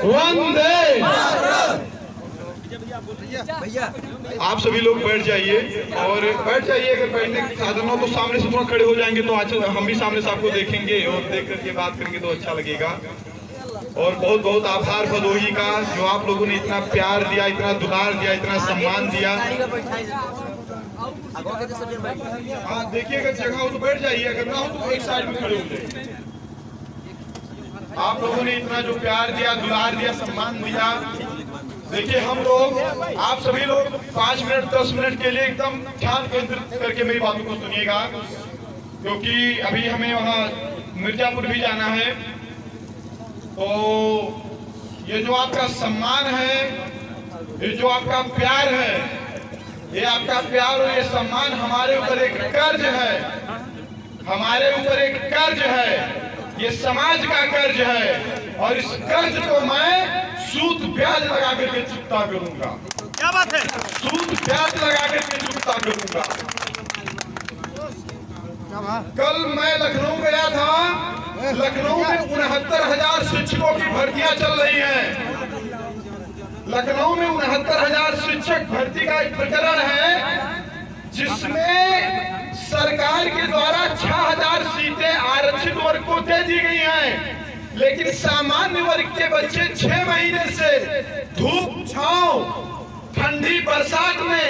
वंदे। आप सभी लोग बैठ जाइए और बैठ जाइए। अगर बैठने के साधन हो तो सामने से थोड़ा खड़े हो जाएंगे तो आज हम भी सामने से आपको देखेंगे और देख करके बात करेंगे तो अच्छा लगेगा। और बहुत बहुत आभार भदोही का, जो आप लोगों ने इतना प्यार दिया, इतना दुलार दिया, इतना सम्मान दिया। हाँ देखिए, अगर जगह हो तो बैठ जाइए, अगर ना हो तो एक साइड में खड़े हो जाइए। आप लोगों ने इतना जो प्यार दिया, दुलार दिया, सम्मान दिया। देखिए हम लोग, आप सभी लोग 5 मिनट 10 मिनट के लिए एकदम ध्यान केंद्रित करके मेरी बातों को सुनिएगा, क्योंकि अभी हमें वहाँ मिर्जापुर भी जाना है। तो ये जो आपका सम्मान है, ये जो आपका प्यार है, ये आपका प्यार और ये सम्मान हमारे ऊपर एक कर्ज है, हमारे ऊपर एक कर्ज है, ये समाज का कर्ज है। और इस कर्ज को मैं सूद ब्याज लगा करके चुकता करूंगा। क्या बात है? सूद ब्याज लगा करके चुकता करूंगा। कल मैं लखनऊ गया था। लखनऊ में 69,000 शिक्षकों की भर्तियां चल रही हैं। लखनऊ में 69,000 शिक्षक भर्ती का एक प्रकरण है, जिसमें सरकार के द्वारा 6,000 सीटें आरक्षित वर्ग को दे दी गई हैं। लेकिन सामान्य वर्ग के बच्चे 6 महीने से धूप छांव ठंडी बरसात में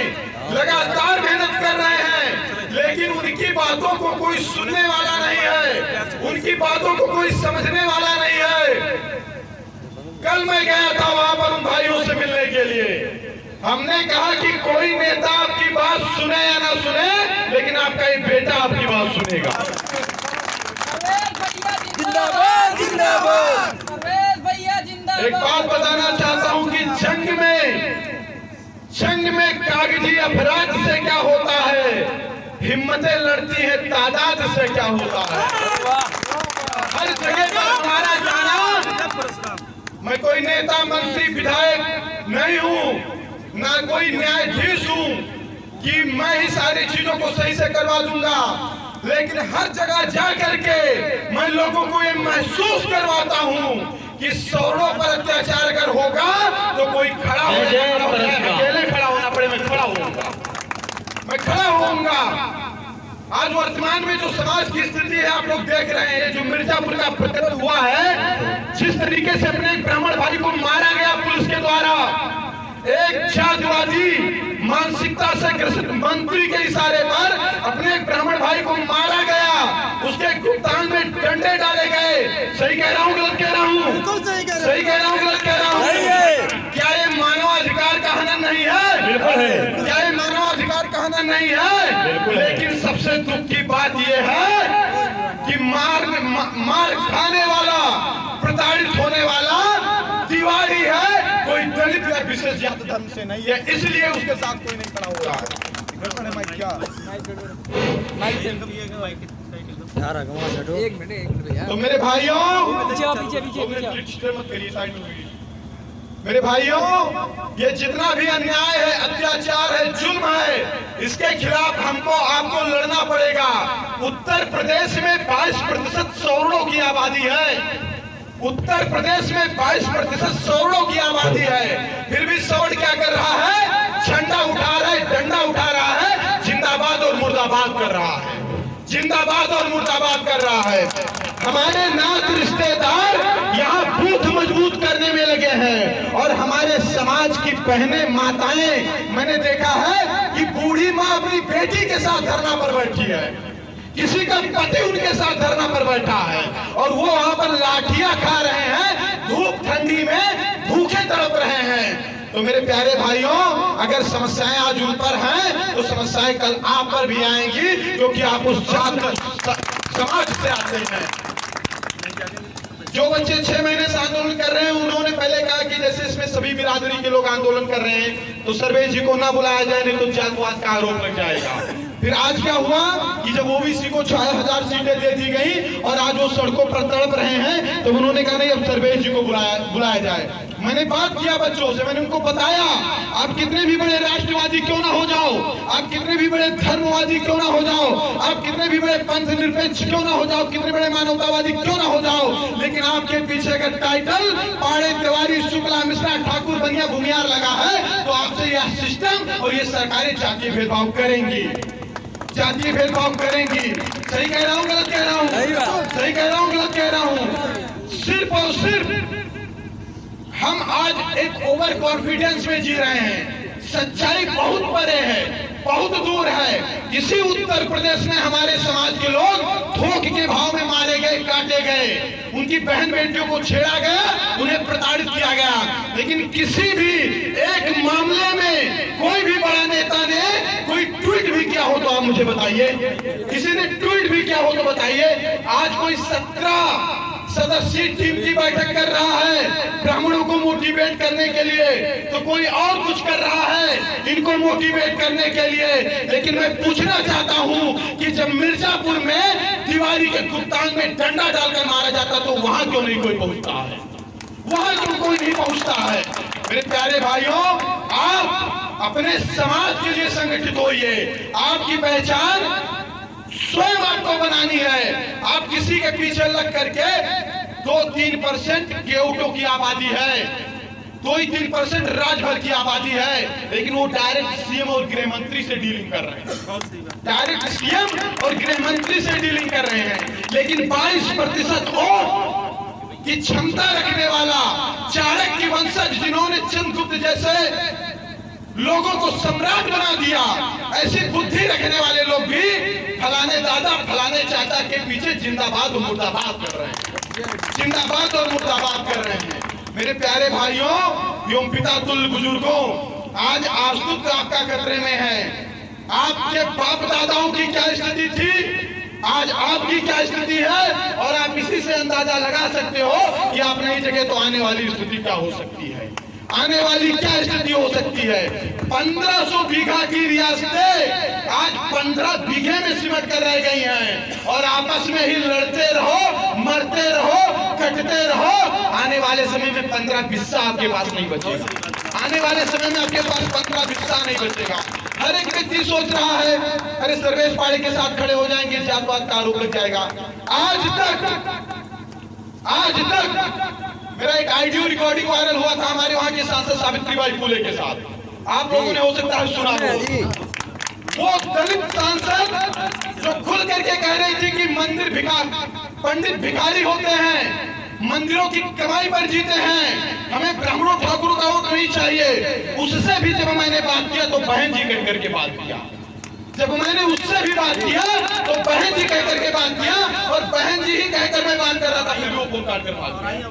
लगातार मेहनत कर रहे हैं, लेकिन उनकी बातों को कोई सुनने वाला नहीं है, उनकी बातों को कोई समझने वाला नहीं है। कल मैं गया था वहां पर उन भाइयों से मिलने के लिए। हमने कहा कि कोई नेता आपकी बात सुने या ना सुने, लेकिन आपका एक बेटा आपकी बात सुनेगा। जिंदाबाद जिंदाबाद। एक बात बताना चाहता हूं कि जंग में कागजी अपराध से क्या होता है, हिम्मतें लड़ती है तादाद से क्या होता है। हर जगह पर हमारा जाना, मैं कोई नेता मंत्री विधायक नहीं हूं, ना कोई न्यायाधीश हूं कि मैं ही सारी चीजों को सही से करवा दूंगा, लेकिन हर जगह जा करके मैं लोगों को ये महसूस करवाता हूं कि सौरों पर अत्याचार अगर होगा तो कोई खड़ा हो जाए, अकेले खड़ा होना पड़े, मैं खड़ा होऊंगा, मैं खड़ा होऊंगा। आज वर्तमान में जो समाज की स्थिति है आप लोग देख रहे हैं, जो मिर्जापुर का प्रकरण हुआ है, जिस तरीके से अपने ब्राह्मण भाई को मारा गया पुलिस के द्वारा, एक जातिवादी मानसिकता से ग्रसित मंत्री के इशारे पर अपने एक ब्राह्मण भाई को मारा गया, उसके गुप्तांग में डंडे डाले गए। सही कह रहा हूँ गलत कह रहा हूँ? सही कह रहा हूँ गलत कह रहा हूँ? क्या ये मानवाधिकार का हनन नहीं है? बिल्कुल है। क्या ये मानवाधिकार का हनन नहीं है? लेकिन सबसे दुख की बात यह है कि मार खाने वाला, प्रताड़ित होने वाला तिवारी है, कोई दलित या विशेष जात धर्म से नहीं है, इसलिए उसके साथ कोई नहीं खड़ा हो रहा है। तो मेरे भाइयों, मेरे भाइयों, ये जितना भी अन्याय है, अत्याचार है, जुल्म है, इसके खिलाफ हमको आपको लड़ना पड़ेगा। उत्तर प्रदेश में 22% सवर्णों की आबादी है। उत्तर प्रदेश में 22% सवर्णों की आबादी है, फिर भी सवर्ण क्या कर रहा है? झंडा उठा रहा है, डंडा उठा रहा है, जिंदाबाद और मुर्दाबाद कर रहा है, जिंदाबाद और मुर्दाबाद कर रहा है। हमारे नात रिश्तेदार यहाँ बूथ मजबूत करने में लगे हैं, और हमारे समाज की बहनें, माताएं, मैंने देखा है कि बूढ़ी माँ अपनी बेटी के साथ धरना पर बैठी है, किसी का पति उनके साथ धरना पर बैठा है, और वो वहां पर लाठियां खा रहे हैं, धूप ठंडी में भूखे तड़प रहे हैं। तो मेरे प्यारे भाइयों, अगर समस्याएं आज उन पर हैं तो समस्याएं कल आप पर भी आएंगी, क्योंकि आप उस जात समाज से आते हैं। जो बच्चे 6 महीने से आंदोलन कर रहे हैं, उन्होंने पहले कहा कि जैसे इसमें सभी बिरादरी के लोग आंदोलन कर रहे हैं तो सर्वेश जी को ना बुलाया जाए, नहीं तो जातवाद का आरोप लग जाएगा। फिर आज क्या हुआ कि जब ओबीसी को 6,000 सीटें दे दी गई और आज वो सड़कों पर तड़प रहे हैं, तो उन्होंने कहा नहीं, अब सर्वेश जी को बुलाया जाए। मैंने बात किया बच्चों से, मैंने उनको बताया आप कितने भी बड़े राष्ट्रवादी क्यों ना हो जाओ, आप कितने भी बड़े धर्मवादी क्यों ना हो जाओ, आप कितने भी बड़े पंथ निरपेक्ष क्यों ना हो जाओ, कितने बड़े मानवतावादी क्यों ना हो जाओ, लेकिन आपके पीछे का टाइटल पाड़े तिवारी शुक्ला मिश्रा ठाकुर बनिया भूमियार लगा है, तो आपसे यह सिस्टम और ये सरकारें जातीय भेदभाव करेंगी, जातीय भेदभाव करेंगी। सही कह रहा हूँ गलत कह रहा हूँ? सही कह रहा हूँ गलत कह रहा हूँ? सिर्फ और सिर्फ हम आज एक ओवर कॉन्फिडेंस में जी रहे हैं। सच्चाई बहुत परे है, बहुत दूर है। इसी उत्तर प्रदेश में हमारे समाज के लोग थोक के भाव में मारे गए, काटे गए, उनकी बहन बेटियों को छेड़ा गया, उन्हें प्रताड़ित किया गया। लेकिन किसी भी एक मामले में कोई भी बड़ा नेता ने कोई ट्वीट भी किया हो तो आप मुझे बताइए, किसी ने ट्वीट भी किया हो तो बताइए। आज कोई 17 सदस्यीय टीम की बैठक कर रहा है ब्राह्मणों को मोटिवेट करने के लिए, तो कोई और कुछ कर रहा है इनको मोटिवेट करने के लिए। लेकिन मैं पूछना चाहता हूं कि जब मिर्जापुर में तिवारी के गुप्तांग में डंडा डालकर मारा जाता तो वहां क्यों नहीं कोई पहुंचता है, वहां क्यों कोई नहीं पहुंचता है? मेरे प्यारे भाइयों, आप अपने समाज के लिए संगठित होइए। आपकी पहचान स्वयं आपको बनानी है। आप किसी के पीछे लग करके 2-3% गेउटों की आबादी है, 2-3% राजभर की आबादी है, लेकिन वो डायरेक्ट सीएम और गृह मंत्री से डीलिंग कर रहे हैं, डायरेक्ट सीएम और गृह मंत्री से डीलिंग कर रहे हैं। लेकिन 22% वोट की क्षमता रखने वाला चाणक्य की वंशज, जिन्होंने चंद्रगुप्त जैसे लोगों को सम्राट बना दिया, ऐसी बुद्धि रखने वाले लोग भी फलाने दादा फलाने चाचा के पीछे जिंदाबाद और मुर्दाबाद कर रहे हैं, जिंदाबाद और मुर्दाबाद कर रहे हैं। मेरे प्यारे भाइयों एवं पिता तुल्य बुजुर्गों, आज अस्तित्व आपका खतरे में है। आपके बाप दादाओं की क्या स्थिति थी, आज आपकी क्या स्थिति है, और आप इसी से अंदाजा लगा सकते हो कि आप नई जगह तो आने वाली स्थिति क्या हो सकती है, आने वाली क्या स्थिति हो सकती है। 1500 बीघा की रियासतें आज 15 बीघे में सिमट कर रह गई हैं, और आपस में ही लड़ते रहो, मरते रहो, कटते रहो। आने वाले समय में 15 बिस्सा आपके पास नहीं बचेगा, आने वाले समय में आपके पास 15 बिस्सा नहीं बचेगा। हर एक व्यक्ति सोच रहा है अरे सर्वेश पाड़े के साथ खड़े हो जाएंगे, जातवाद का आरोप लग जाएगा। आज तक मेरा एक ऑडियो रिकॉर्डिंग वायरल हुआ था हमारे वहां के सांसद सावित्रीबाई फुले के साथ, आप लोगों ने हो सकता है सुना हो। वो दलित सांसद जो खुल करके कह रही थी कि पंडित भिखारी होते हैं, मंदिरों की कमाई पर जीते हैं, हमें ब्राह्मणों ठाकुरों का वोट नहीं चाहिए। उससे भी जब मैंने बात किया तो बहन जी कह करके बात किया, जब मैंने उससे भी बात किया तो बहन जी कह करके बात किया, और बहन जी ही कहकर मैं बात कर रहा था, फिर भी वो फोन काट कर भाग गई,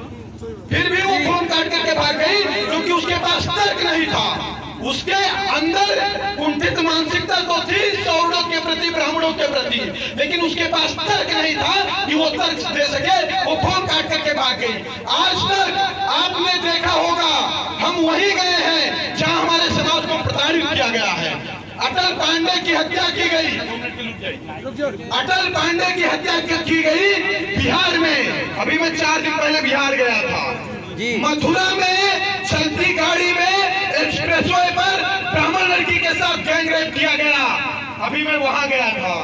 फिर भी वो फोन काट करके भाग गई, क्योंकि उसके पास तर्क नहीं था। उसके अंदर कुंठित मानसिकता तो थी सवर्णों के प्रति, ब्राह्मणों के प्रति, लेकिन उसके पास तर्क नहीं था कि वो तर्क दे सके, वो फोन काट करके भाग गई। आज तक आपने देखा होगा हम वहीं गए हैं जहां हमारे समाज को प्रताड़ित किया गया है। अटल पांडे की हत्या की गई, अटल पांडे की हत्या की गई बिहार में। अभी मैं 4 दिन पहले बिहार गया था। मथुरा में चलती गाड़ी में एक्सप्रेसवे पर ब्राह्मण लड़की के साथ गैंग रेप किया गया, अभी मैं वहां गया था।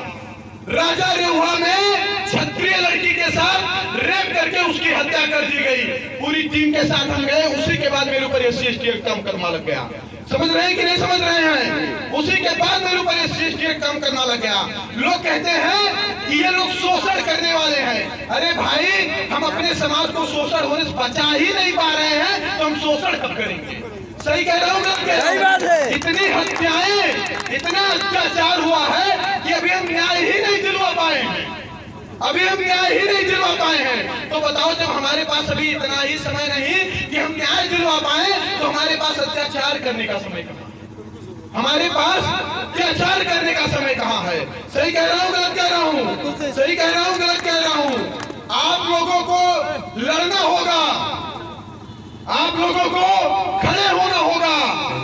राजा रेहुआ में क्षत्रिय लड़की के साथ रेप करके उसकी हत्या कर दी गई। पूरी टीम के साथ हम गए, उसी के बाद मेरे ऊपर SC/ST एक्ट का मुकदमा लग गया। समझ रहे हैं कि नहीं समझ रहे हैं? उसी के बाद मेरे ऊपर SC/ST एक्ट काम करना लग गया। लोग कहते हैं कि ये लोग शोषण करने वाले हैं। अरे भाई, हम अपने समाज को शोषण होने से बचा ही नहीं पा रहे हैं तो हम शोषण कब करेंगे? सही कह रहा हूँ, सही बात है। इतनी हत्याएं, इतना अत्याचार हुआ है कि अभी हम न्याय ही नहीं दिलवा पाए हैं, अभी हम न्याय ही नहीं दिलवा पाए हैं। तो बताओ, जब हमारे पास अभी इतना ही समय नहीं कि हम न्याय दिलवा पाए, तो हमारे पास अत्याचार करने का समय कहाँ, हमारे पास अत्याचार करने का समय कहाँ है? सही कह रहा हूँ गलत कह रहा हूँ? सही कह रहा हूँ गलत कह रहा हूँ? आप लोगों को लड़ना होगा, आप लोगों को खड़े होना होगा,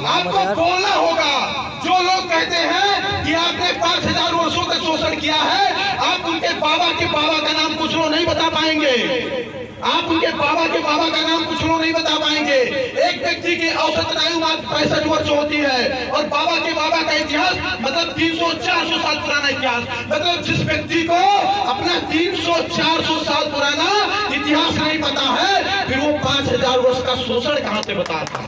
आपको बोलना होगा। जो लोग कहते हैं कि आपने 5000 वर्षों तक शोषण किया है, आप उनके बाबा के बाबा का नाम कुछ लोग नहीं बता पाएंगे। आप उनके बाबा के बाबा का नाम कुछ लोग नहीं बता पाएंगे। एक व्यक्ति की औसत आयु मात्र 65 वर्ष होती है और बाबा के बाबा का इतिहास मतलब 300-400 साल पुराना इतिहास। मतलब जिस व्यक्ति को अपना 300-400 साल पुराना इतिहास नहीं पता है, फिर वो 5000 वर्ष का शोषण कहां से बताता है?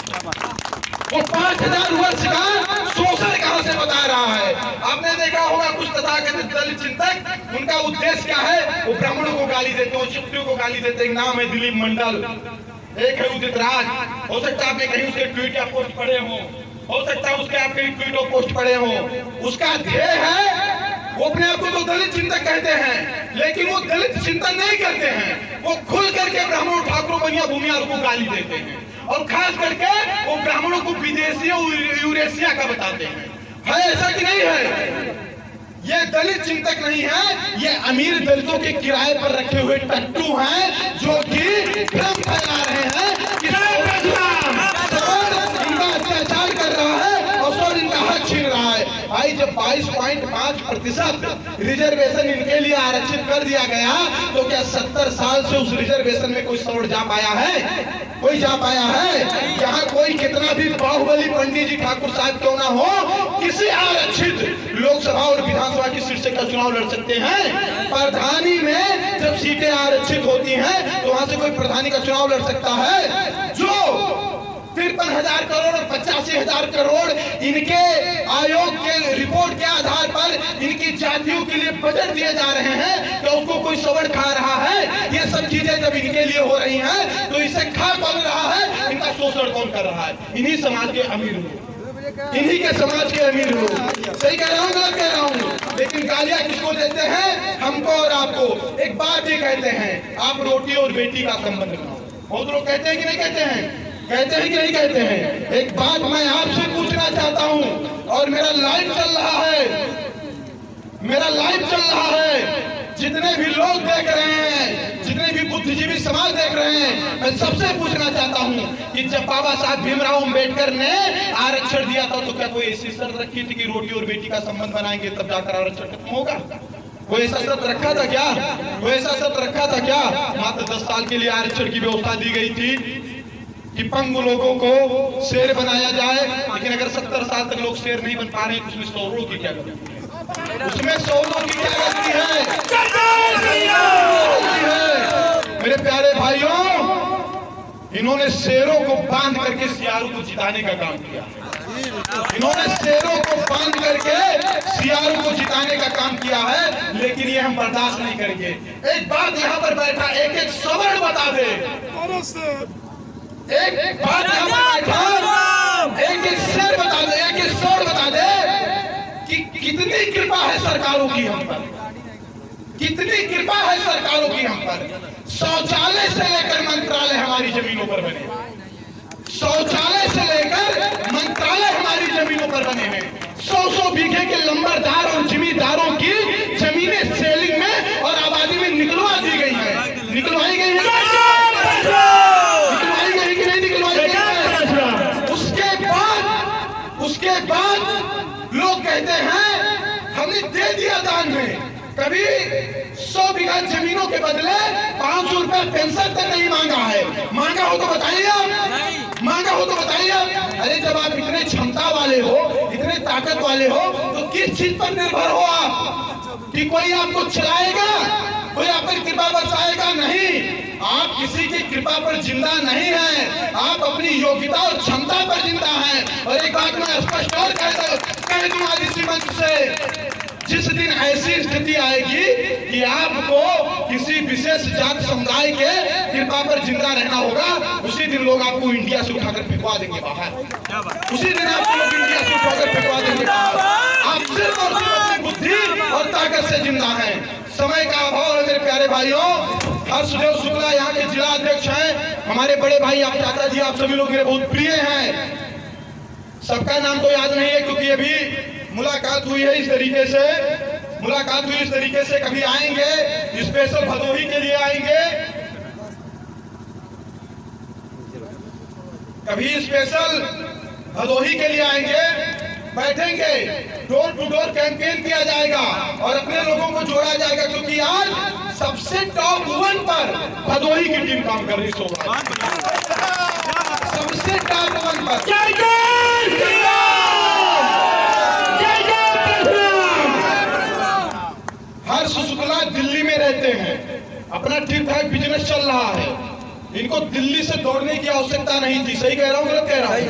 वो 5000 वर्ष का शोषण कहां से बता रहा है? आपने देखा होगा कुछ तथाकथित दलित चिंतक, उनका उद्देश्य क्या है? वो ब्राह्मणों को गाली देते हैं, क्षत्रियों को गाली देते हैं। नाम है दिलीप मंडल, एक है उदित राज। हो सकता है आपने कहीं उसके ट्वीट या पोस्ट पढ़े हो सकता है उसके आप कहीं ट्वीट और पोस्ट पढ़े हो। उसका ध्येय है, वो अपने आप को तो दलित चिंतक कहते हैं, लेकिन वो दलित चिंतन नहीं करते हैं। वो खुल करके ब्राह्मणों, ठाकुरों, बनिया, भूमियार को गाली देते हैं और खास करके वो ब्राह्मणों को विदेशी यूरेशिया का बताते हैं। है ऐसा कि नहीं है? ये दलित चिंतक नहीं है, ये अमीर दलितों के किराए पर रखे हुए टट्टू हैं जो कि भ्रम फैला रहे हैं कि इनका अत्याचार कर रहा है और सौर इनका हक छीन रहा है। भाई जब 22.5% रिजर्वेशन इनके लिए आरक्षित कर दिया गया, तो क्या 70 साल से उस रिजर्वेशन में कोई सौर जा पाया है? कोई जा पाया है? यहाँ कोई कितना भी बाहुबली पंडित जी ठाकुर साहब क्यों ना हो, किसी आरक्षित लोकसभा और विधानसभा की सीट से का चुनाव लड़ सकते हैं। प्रधानी में जब सीटें आरक्षित होती हैं, तो वहां से कोई प्रधानी का चुनाव लड़ सकता है? जो 53,000 करोड़ और 85,000 करोड़ इनके आयोग के रिपोर्ट के आधार पर इनकी जातियों के लिए बजट दिए जा रहे हैं, तो उसको कोई सवड़ खा रहा है? ये सब चीजें जब इनके लिए हो रही हैं, तो इसे खा कौन रहा है? इनका शोषण कौन कर रहा है? इन्हीं समाज के अमीर लोग, इन्हीं के समाज के अमीर लोग। सही कह रहा हूँ, गलत कह रहा हूँ? लेकिन गालियां किसको देते हैं? हमको और आपको। एक बात ये कहते हैं, आप रोटी और बेटी का संबंध बनाओ। बहुत लोग कहते हैं कि नहीं कहते हैं? कहते हैं कि नहीं कहते हैं? एक बात मैं आपसे पूछना चाहता हूं, और मेरा लाइव चल रहा है, मेरा लाइव चल रहा है, जितने भी लोग देख रहे हैं, जितने भी बुद्धिजीवी समाज देख रहे हैं, मैं सबसे पूछना चाहता हूं कि जब बाबा साहब भीमराव अंबेडकर ने आरक्षण दिया था, तो क्या कोई ऐसी शर्त रखी थी कि रोटी और बेटी का संबंध बनाएंगे तब जाकर आरक्षण खत्म होगा? कोई ऐसा शर्त रखा था क्या? कोई ऐसा शर्त रखा था क्या? मात्र 10 साल के लिए आरक्षण की व्यवस्था दी गई थी कि पंगु लोगों को शेर बनाया जाए, लेकिन अगर 70 साल तक लोग शेर नहीं बन पा रहे, उसमें सौरों की क्या गलती है? उसमें सौरों की क्या गलती है? मेरे प्यारे भाइयों, इन्होंने शेरों को बांध करके सियारों को जिताने का काम किया। इन्होंने शेरों को बांध करके सियारों को जिताने का काम किया है, लेकिन ये हम बर्दाश्त नहीं करेंगे। एक बात यहाँ पर बैठा एक सवर्ण बता दे, एक बात एक शेर बता दे, एक शोर बता दे कि कितनी कृपा है सरकारों की हम पर, कितनी कृपा है सरकारों की हम पर। शौचालय से लेकर मंत्रालय हमारी जमीनों पर बने, शौचालय से लेकर मंत्रालय हमारी जमीनों पर बने हैं। 100 बीघे के लंबरदार और जमींदारों की जमीनें सेलिंग में और आबादी में निकलवा दी गई है, निकलवाई गई है, उसके बाद लोग कहते हैं हमने दे दिया दान में। कभी 100 बीघा जमीनों के बदले 500 रुपए पेंशन तक नहीं मांगा है। मांगा हो तो बताइए आप, मांगा हो तो बताइए आप। अरे जब आप इतने क्षमता वाले हो, इतने ताकत वाले हो, तो किस चीज पर निर्भर हो आप कि कोई आपको चलाएगा, कोई आप पर कृपा बरसाएगा? नहीं, आप किसी की कृपा पर जिंदा नहीं है, आप अपनी योग्यता और क्षमता पर जिंदा हैं। और एक बात मैं स्पष्ट और कह दूं आज इसी मंच से, जिस दिन ऐसी स्थिति आएगी कि आपको किसी विशेष जाति समुदाय के कृपा पर जिंदा रहना होगा, उसी दिन लोग आपको इंडिया से उठाकर फेंकवा देंगे बाहर। उसी दिन आपको लोग इंडिया से उठाकर फेंकवा देंगे बाहर। आप सिर्फ और सिर्फ अपनी बुद्धि और ताकत से जिंदा हैं। समय का अभाव है मेरे प्यारे भाइयों। हर्षदेव शुक्ला यहाँ के जिला अध्यक्ष हैं, हमारे बड़े भाई आप चाचा जी, आप सभी लोग मेरे बहुत प्रिय हैं। सबका नाम तो याद नहीं है क्योंकि अभी मुलाकात हुई है इस तरीके से, मुलाकात हुई इस तरीके से। कभी आएंगे स्पेशल भदोही के लिए आएंगे, कभी स्पेशल भदोही के लिए आएंगे, बैठेंगे, डोर टू डोर कैंपेन किया जाएगा और अपने लोगों को जोड़ा जाएगा। क्योंकि आज सबसे टॉप 1 पर भदोही की टीम काम कर रही है। सबसे टॉप 1 पर जय जय श्री राम, जय जय प्रभु। हर्ष शुक्ला दिल्ली में रहते हैं, अपना ठीक ठाक बिजनेस चल रहा है, इनको दिल्ली से दौड़ने की आवश्यकता नहीं थी। सही कह रहा हूँ गलत कह रहा हूँ?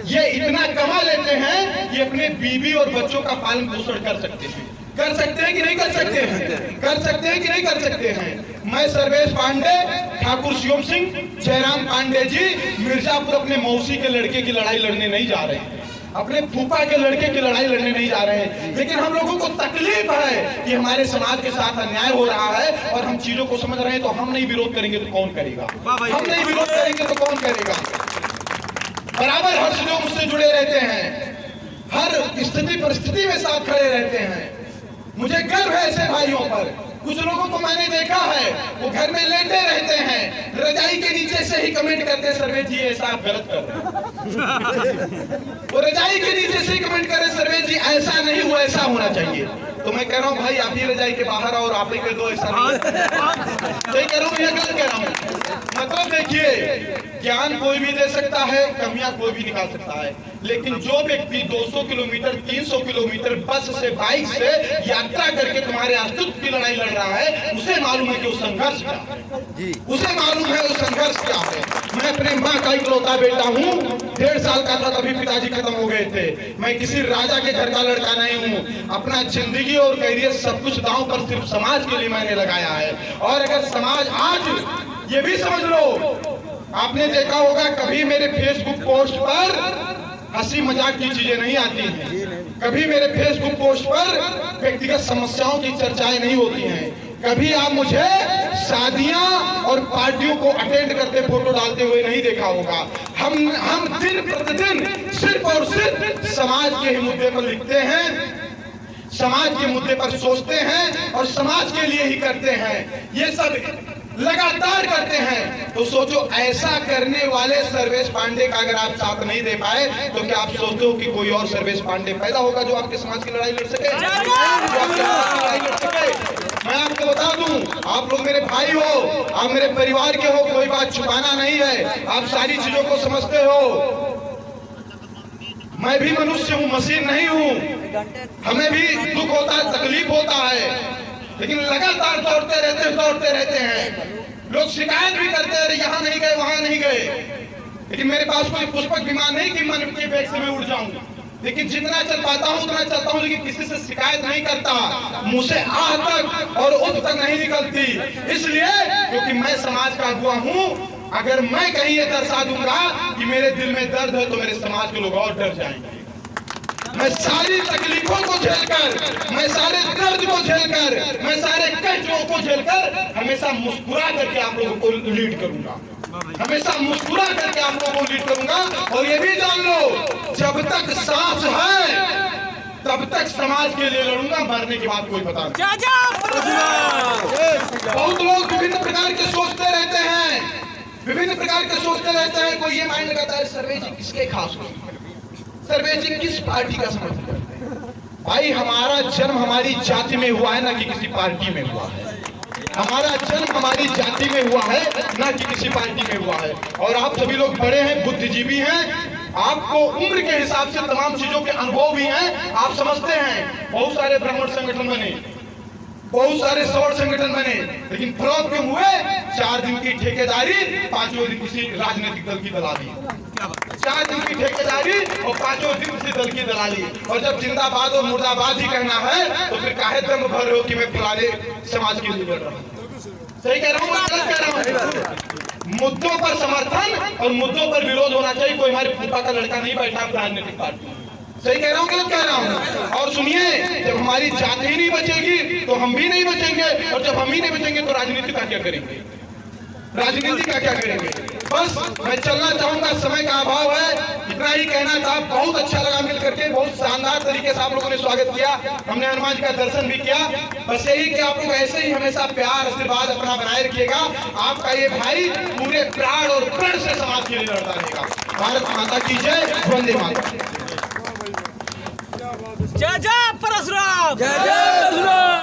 ये इतना कमा लेते हैं कि अपने बीवी और बच्चों का पालन पोषण कर सकते हैं। कर सकते हैं कि नहीं कर सकते हैं? कर सकते हैं कि नहीं कर सकते हैं? मैं सर्वेश पांडे, ठाकुर शिवम सिंह, जयराम पांडे जी मिर्जापुर अपने मौसी के लड़के की लड़ाई लड़ने नहीं जा रहे हैं, अपने फूफा के लड़के की लड़ाई लड़ने नहीं जा रहे हैं। लेकिन हम लोगों को तकलीफ है कि हमारे समाज के साथ अन्याय हो रहा है और हम चीजों को समझ रहे हैं। तो हम नहीं विरोध करेंगे तो कौन करेगा? हम नहीं विरोध करेंगे तो कौन करेगा? बराबर हर लोग मुझसे जुड़े रहते हैं, हर स्थिति परिस्थिति में साथ खड़े रहते हैं। मुझे गर्व है ऐसे भाइयों पर। कुछ लोगों को मैंने देखा है, वो घर में लेटे रहते हैं, रजाई के नीचे से ही कमेंट करते हैं, सर्वे जी ऐसा आप गलत कर रहे हैं। वो रजाई के नीचे से ही कमेंट कर रहे हैं, सर्वे जी ऐसा नहीं हुआ, ऐसा होना चाहिए। तो मैं कह रहा हूँ भाई आप ही रजाई के बाहर और आप ही कर दो, ऐसा नहीं। सही कह रहा हूँ या गलत कह रहा हूँ? मतलब देखिए, ज्ञान कोई भी दे सकता है, कमियां कोई भी निकाल सकता है, लेकिन जो व्यक्ति 200 किलोमीटर 300 किलोमीटर बस से बाइक से यात्रा करके तुम्हारे अस्तित्व की लड़ाई लड़ रहा है, उसे मालूम है कि वो संघर्ष क्या है, उसे मालूम है वो संघर्ष क्या है। मैं अपने माँ का इकलौता बेटा हूँ, 1.5 साल का था तभी पिताजी खत्म हो गए थे। मैं किसी राजा के घर का लड़का नहीं हूँ, अपना जिंदगी और करियर सब कुछ दांव पर सिर्फ समाज के लिए मैंने लगाया है। और अगर समाज आज ये भी समझ लो, आपने देखा होगा कभी मेरे फेसबुक पोस्ट पर हंसी मजाक की चीजें नहीं आती हैं, कभी मेरे फेसबुक पोस्ट पर व्यक्तिगत समस्याओं की चर्चाएं नहीं होती हैं, कभी आप मुझे शादियां और पार्टियों को अटेंड करते फोटो डालते हुए नहीं देखा होगा। हम दिन प्रतिदिन सिर्फ और सिर्फ समाज के ही मुद्दे पर लिखते हैं, समाज के मुद्दे पर सोचते हैं और समाज के लिए ही करते हैं। ये सब लगातार करते हैं। तो सोचो, ऐसा करने वाले सर्वेश पांडे का अगर आप साथ नहीं दे पाए तो क्या आप सोचते हो कि कोई और सर्वेश पांडे पैदा होगा जो आपके समाज की लड़ाई लड़ सके, जो आपके समाज की लड़ाई लड़ सके? मैं आपको बता दूं, आप लोग मेरे भाई हो, आप मेरे परिवार के हो, कोई बात छुपाना नहीं है, आप सारी चीजों को समझते हो। मैं भी मनुष्य हूँ, मशीन नहीं हूँ, हमें भी दुख होता है, तकलीफ होता है, लेकिन लगातार दौड़ते रहते हैं। लोग शिकायत भी करते हैं, यहाँ नहीं गए वहां नहीं गए, लेकिन मेरे पास कोई पुष्पक विमान नहीं कि मन के वेग से मैं उड़ जाऊं। लेकिन जितना चल पाता हूं उतना चलता हूं, लेकिन किसी से शिकायत नहीं करता, मुंह से आह तक और उफ तक नहीं निकलती। इसलिए क्योंकि मैं समाज का अगुआ हूं। अगर मैं कहीं ये दर्शा दूंगा कि मेरे दिल में दर्द है तो मेरे समाज के लोग और डर जाएंगे। मैं सारी तकलीफों को झेलकर, मैं सारे दर्द को झेलकर, मैं सारे कष्टों को झेलकर हमेशा मुस्कुरा करके आप लोगों को लीड करूंगा, हमेशा मुस्कुरा करके आप लोगों को लीड करूंगा। और ये भी जान लो, जब तक सांस है तब तक समाज के लिए लड़ूंगा, मरने के बाद कोई पता नहीं। बहुत लोग विभिन्न प्रकार के सोचते रहते हैं, विभिन्न प्रकार के सोचते रहते हैं। कोई ये माइंड लगाता है सर्वे जी किसके खास हो, सर्वे जी किस पार्टी का समर्थन? भाई हमारा जन्म हमारी जाति में हुआ है, ना कि किसी पार्टी में हुआ है। हमारा जन्म हमारी जाति में हुआ है, ना कि किसी पार्टी में हुआ है। और आप सभी लोग बड़े हैं, बुद्धिजीवी हैं, आपको उम्र के हिसाब से तमाम चीजों के अनुभव भी हैं, आप समझते हैं। बहुत सारे ब्राह्मण संगठन बने, बहुत सारे सौर संगठन बने, लेकिन फ्लॉप क्यों हुए? 4 दिन की ठेकेदारी, 5वें दिन किसी राजनीतिक दल की दलाली। 4 दिन की ठेकेदारी और 5वें दिन किसी दल की दलाली। और जब जिंदाबाद और मुर्दाबाद ही कहना है तो फिर काहे दम भर रहे हो कि मैं फलाने समाज के लिए लड़ रहा हूँ? सही कह रहा हूँ, गलत कह रहा हूँ? मुद्दों पर समर्थन और मुद्दों पर विरोध होना चाहिए। कोई हमारे फूफा का लड़का नहीं बैठा राजनीतिक पार्टी। सही कह रहा हूँ, गलत कह रहा हूँ? और सुनिए, जब हमारी जाति ही नहीं बचेगी तो हम भी नहीं बचेंगे, और जब हम ही नहीं बचेंगे तो राजनीति का क्या करेंगे? राजनीति का क्या करेंगे? बस मैं चलना चाहूंगा, समय का अभाव है, इतना ही कहना था। बहुत अच्छा लगा मिल करके, बहुत शानदार तरीके से आप लोगों ने स्वागत किया, हमने हनुमान जी का दर्शन भी किया। बस यही कि आप लोग ऐसे ही हमेशा प्यार आशीर्वाद अपना बनाए रखिएगा। आपका ये भाई पूरे प्राण और प्रण से समाज के लिए लड़ता रहेगा। भारत माता की जय, वंदे मातरम। जय जय परशुराम, जय जय।